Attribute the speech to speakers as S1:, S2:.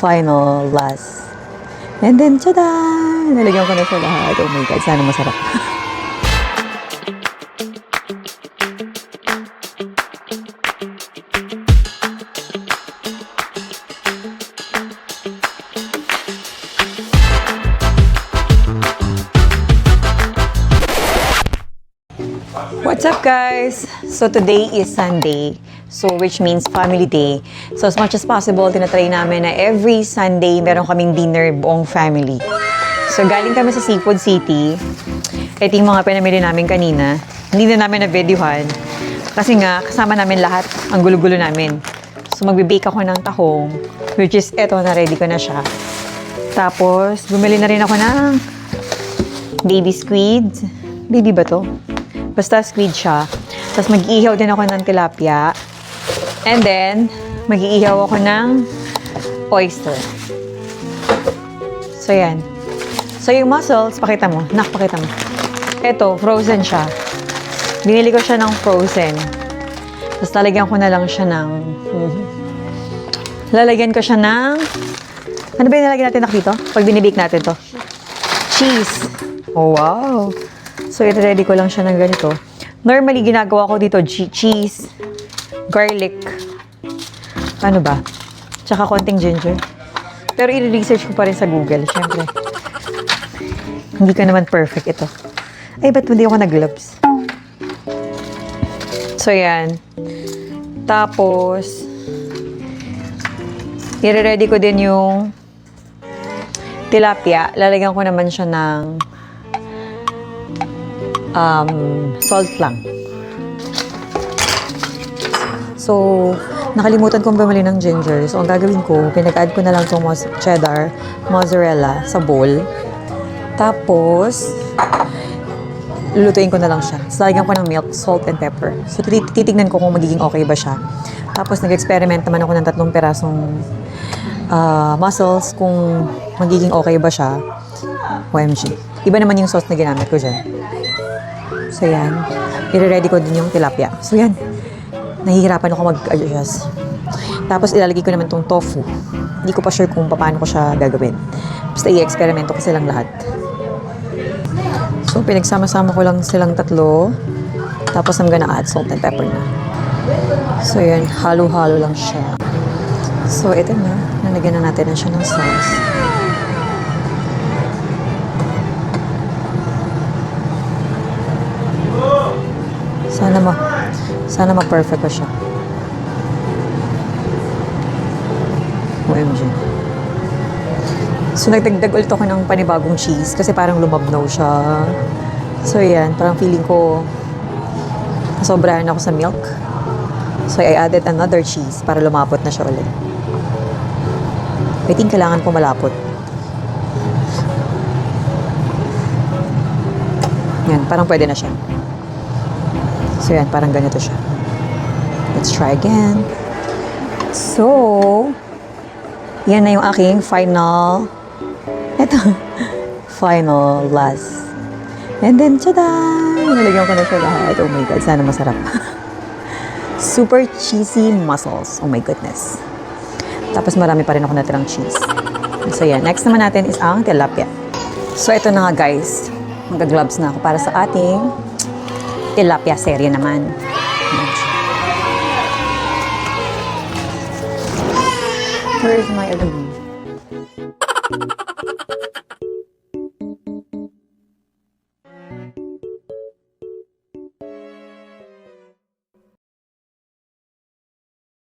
S1: final, last. And then, tada! Nalagyan ko na siya lahat. Oh my God, sana masarap. What's up, guys? So today is Sunday, so which means family day. So as much as possible, tinatry namin na every Sunday meron kaming dinner buong family. So galing kami sa Seafood City. Ito yung mga pinamili namin kanina. Hindi na namin na-videohan kasi nga kasama namin lahat ang gulo-gulo namin. So magbe-bake ako ng tahong, which is eto, na-ready ko na siya. Tapos bumili na rin ako ng baby squid. Baby ba to? Basta squid siya. Tapos mag-iihaw din ako ng tilapia. And then, mag-iihaw ako ng oyster. So, yan. So, yung mussels, pakita mo. Pakita mo. Ito, frozen siya. Binili ko siya ng frozen. Tapos, lalagyan ko na lang siya ng... Lalagyan ko siya ng... Ano ba yung lalagyan natin dito? Pag binibake natin to? Cheese. Oh, wow. So, i-ready ko lang siya ng ganito. Normally, ginagawa ko dito cheese, garlic, ano ba? Tsaka konting ginger. Pero i-research ko pa rin sa Google, syempre. Hindi ka naman perfect ito. Ay, ba't hindi ako nag-gloves? So, yan. Tapos, i-ready ko din yung tilapia. Lalagyan ko naman siya ng salt lang. So, nakalimutan kong bumili ng ginger. So, ang gagawin ko, pinag-add ko na lang itong cheddar, mozzarella sa bowl. Tapos, lulutuin ko na lang siya. So, lagyan ko ng milk, salt, and pepper. So, titignan ko kung magiging okay ba siya. Tapos, nag-experiment naman ako ng 3 perasong mussels kung magiging okay ba siya. OMG. Iba naman yung sauce na ginamit ko dyan. So, yan. I-ready ko din yung tilapia. So, yan. Nahihirapan ako mag-adjust. Tapos, ilalagay ko naman tong tofu. Hindi ko pa sure kung paano ko siya gagawin. Basta i-experimento ko silang lahat. So, pinagsama-sama ko lang silang 3. Tapos, I'm gonna add salt and pepper na. So, yan. Halo-halo lang siya. So, ito na. Nalagyan na natin na siya ng sauce. Sana ma-perfect ko siya. OMG. So, nagdagdag ulit ako ng panibagong cheese kasi parang lumabnaw siya. So, yan. Parang feeling ko nasobrahan ako sa milk. So, I added another cheese para lumapot na siya ulit. I think kailangan ko malapot. Yan. Parang pwede na siya. So, yan. Parang ganito siya. Let's try again. So, yan na yung aking final. Ito. Final, last. And then, tada! Nalagyan ko na siya lahat. Oh my God. Sana masarap. Super cheesy mussels. Oh my goodness. Tapos, marami pa rin ako natirang cheese. So, yan. Next naman natin is ang tilapia. So, ito na nga, guys. Mag-gloves na ako para sa ating tilapia serye naman. Where is my other one?